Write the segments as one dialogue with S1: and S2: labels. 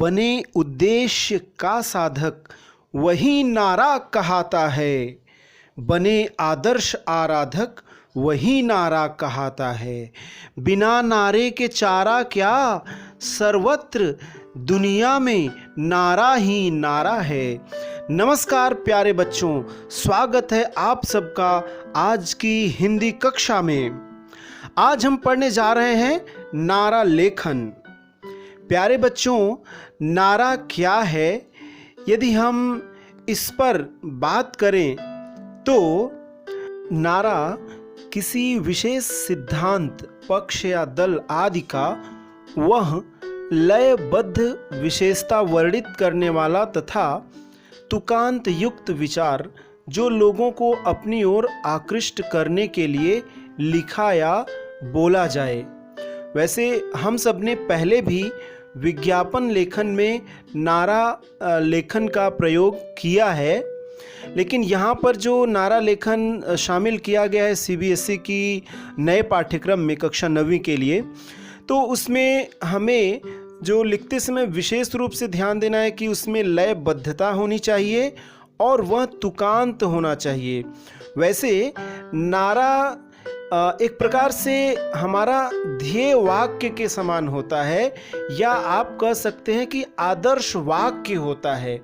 S1: बने उद्देश्य का साधक वही नारा कहाता है। बने आदर्श आराधक वही नारा कहाता है। बिना नारे के चारा क्या, सर्वत्र दुनिया में नारा ही नारा है। नमस्कार प्यारे बच्चों, स्वागत है आप सबका आज की हिंदी कक्षा में। आज हम पढ़ने जा रहे हैं नारा लेखन। प्यारे बच्चों, नारा क्या है, यदि हम इस पर बात करें तो नारा किसी विशेष सिद्धांत, पक्ष या दल आदि का वह लयबद्ध विशेषता वर्णित करने वाला तथा तुकांत युक्त विचार जो लोगों को अपनी ओर आकृष्ट करने के लिए लिखा या बोला जाए। वैसे हम सब ने पहले भी विज्ञापन लेखन में नारा लेखन का प्रयोग किया है, लेकिन यहाँ पर जो नारा लेखन शामिल किया गया है सीबीएसई की नए पाठ्यक्रम में कक्षा 9वीं के लिए, तो उसमें हमें जो लिखते समय विशेष रूप से ध्यान देना है कि उसमें लयबद्धता होनी चाहिए और वह तुकांत होना चाहिए। वैसे नारा एक प्रकार से हमारा ध्येय वाक्य के समान होता है, या आप कह सकते हैं कि आदर्श वाक्य होता है,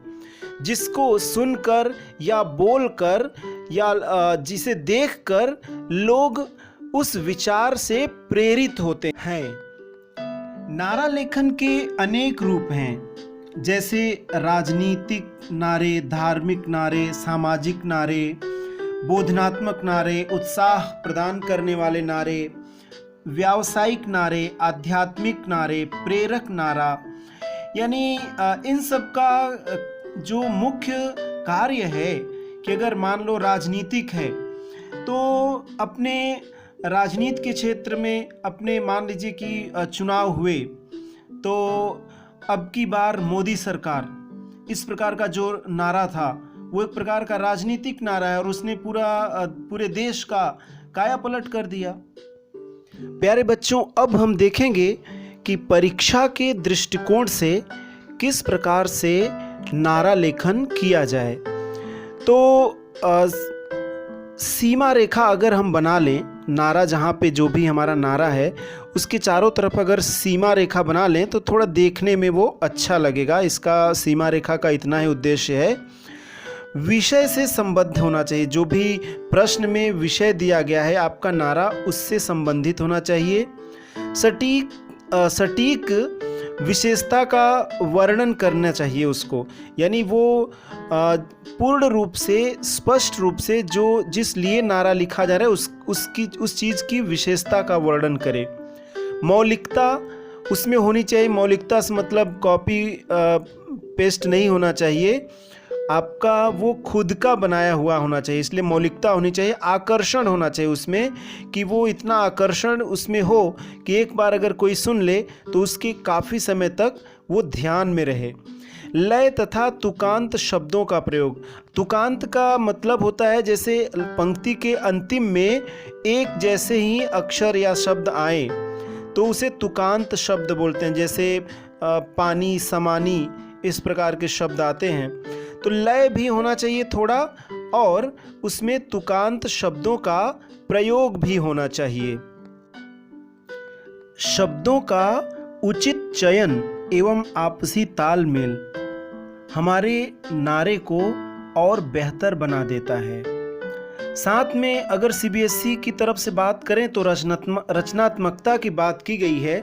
S1: जिसको सुनकर या बोलकर या जिसे देखकर लोग उस विचार से प्रेरित होते हैं। नारा लेखन के अनेक रूप हैं, जैसे राजनीतिक नारे, धार्मिक नारे, सामाजिक नारे, बोधनात्मक नारे, उत्साह प्रदान करने वाले नारे, व्यावसायिक नारे, आध्यात्मिक नारे, प्रेरक नारा। यानी इन सब का जो मुख्य कार्य है कि अगर मान लो राजनीतिक है तो अपने राजनीति के क्षेत्र में अपने मान लीजिए कि चुनाव हुए तो अब की बार मोदी सरकार, इस प्रकार का जो नारा था वो एक प्रकार का राजनीतिक नारा है और उसने पूरे देश का कायापलट कर दिया। प्यारे बच्चों, अब हम देखेंगे कि परीक्षा के दृष्टिकोण से किस प्रकार से नारा लेखन किया जाए। तो सीमा रेखा अगर हम बना लें, नारा जहाँ पे जो भी हमारा नारा है उसके चारों तरफ अगर सीमा रेखा बना लें तो थोड़ा देखने में वो अच्छा लगेगा। इसका सीमा रेखा का इतना ही उद्देश्य है, विषय से संबद्ध होना चाहिए। जो भी प्रश्न में विषय दिया गया है आपका नारा उससे संबंधित होना चाहिए। सटीक विशेषता का वर्णन करना चाहिए उसको, यानी वो पूर्ण रूप से, स्पष्ट रूप से जो जिस लिए नारा लिखा जा रहा है उस चीज़ की विशेषता का वर्णन करे। मौलिकता उसमें होनी चाहिए। मौलिकता से मतलब कॉपी पेस्ट नहीं होना चाहिए, आपका वो खुद का बनाया हुआ होना चाहिए, इसलिए मौलिकता होनी चाहिए। आकर्षण होना चाहिए उसमें, कि वो इतना आकर्षण उसमें हो कि एक बार अगर कोई सुन ले तो उसके काफ़ी समय तक वो ध्यान में रहे। लय तथा तुकांत शब्दों का प्रयोग। तुकांत का मतलब होता है जैसे पंक्ति के अंतिम में एक जैसे ही अक्षर या शब्द आए तो उसे तुकांत शब्द बोलते हैं। जैसे पानी, समानी, इस प्रकार के शब्द आते हैं। तो लय भी होना चाहिए थोड़ा, और उसमें तुकांत शब्दों का प्रयोग भी होना चाहिए। शब्दों का उचित चयन एवं आपसी तालमेल हमारे नारे को और बेहतर बना देता है। साथ में अगर सीबीएसई की तरफ से बात करें तो रचनात्मकता की बात की गई है।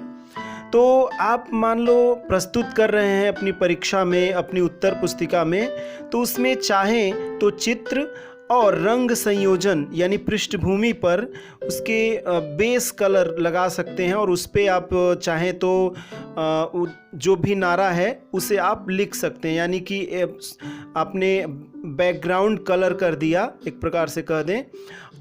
S1: तो आप मान लो प्रस्तुत कर रहे हैं अपनी परीक्षा में, अपनी उत्तर पुस्तिका में, तो उसमें चाहें तो चित्र और रंग संयोजन यानी पृष्ठभूमि पर उसके बेस कलर लगा सकते हैं और उस पर आप चाहें तो जो भी नारा है उसे आप लिख सकते हैं। यानी कि आपने बैकग्राउंड कलर कर दिया, एक प्रकार से कह दें,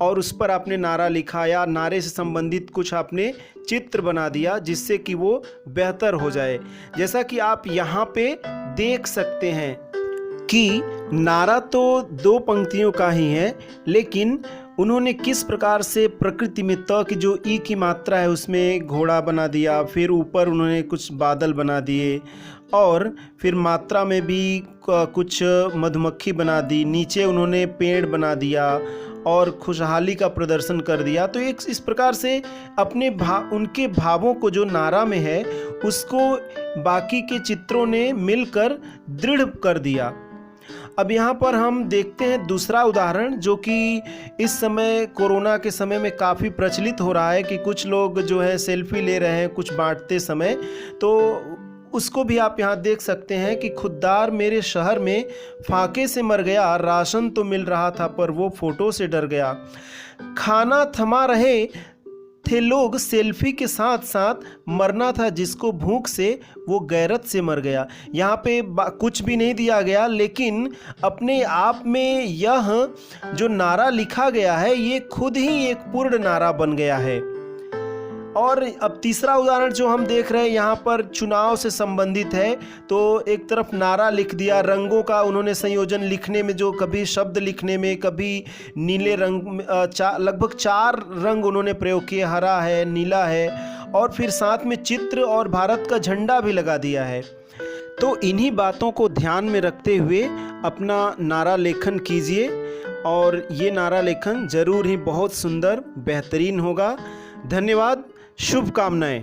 S1: और उस पर आपने नारा लिखा या नारे से संबंधित कुछ आपने चित्र बना दिया जिससे कि वो बेहतर हो जाए। जैसा कि आप यहाँ पे देख सकते हैं कि नारा तो 2 पंक्तियों का ही है, लेकिन उन्होंने किस प्रकार से प्रकृति में त की जो ई की मात्रा है उसमें घोड़ा बना दिया, फिर ऊपर उन्होंने कुछ बादल बना दिए और फिर मात्रा में भी कुछ मधुमक्खी बना दी, नीचे उन्होंने पेड़ बना दिया और खुशहाली का प्रदर्शन कर दिया। तो एक इस प्रकार से अपने उनके भावों को जो नारा में है उसको बाकी के चित्रों ने मिलकर दृढ़ कर दिया। अब यहाँ पर हम देखते हैं दूसरा उदाहरण जो कि इस समय कोरोना के समय में काफ़ी प्रचलित हो रहा है कि कुछ लोग जो है सेल्फी ले रहे हैं कुछ बांटते समय, तो उसको भी आप यहाँ देख सकते हैं कि खुद्दार मेरे शहर में फाके से मर गया, राशन तो मिल रहा था पर वो फ़ोटो से डर गया। खाना थमा रहे थे लोग, सेल्फी के साथ साथ मरना था जिसको भूख से वो गैरत से मर गया। यहाँ पे कुछ भी नहीं दिया गया, लेकिन अपने आप में यह जो नारा लिखा गया है ये खुद ही एक पूर्ण नारा बन गया है। और अब तीसरा उदाहरण जो हम देख रहे हैं यहाँ पर चुनाव से संबंधित है। तो एक तरफ नारा लिख दिया, रंगों का उन्होंने संयोजन लिखने में, जो कभी शब्द लिखने में, कभी नीले रंग लगभग 4 रंग उन्होंने प्रयोग किए, हरा है, नीला है और फिर साथ में चित्र और भारत का झंडा भी लगा दिया है। तो इन्हीं बातों को ध्यान में रखते हुए अपना नारा लेखन कीजिए और ये नारा लेखन ज़रूर ही बहुत सुंदर बेहतरीन होगा। धन्यवाद, शुभकामनाएं।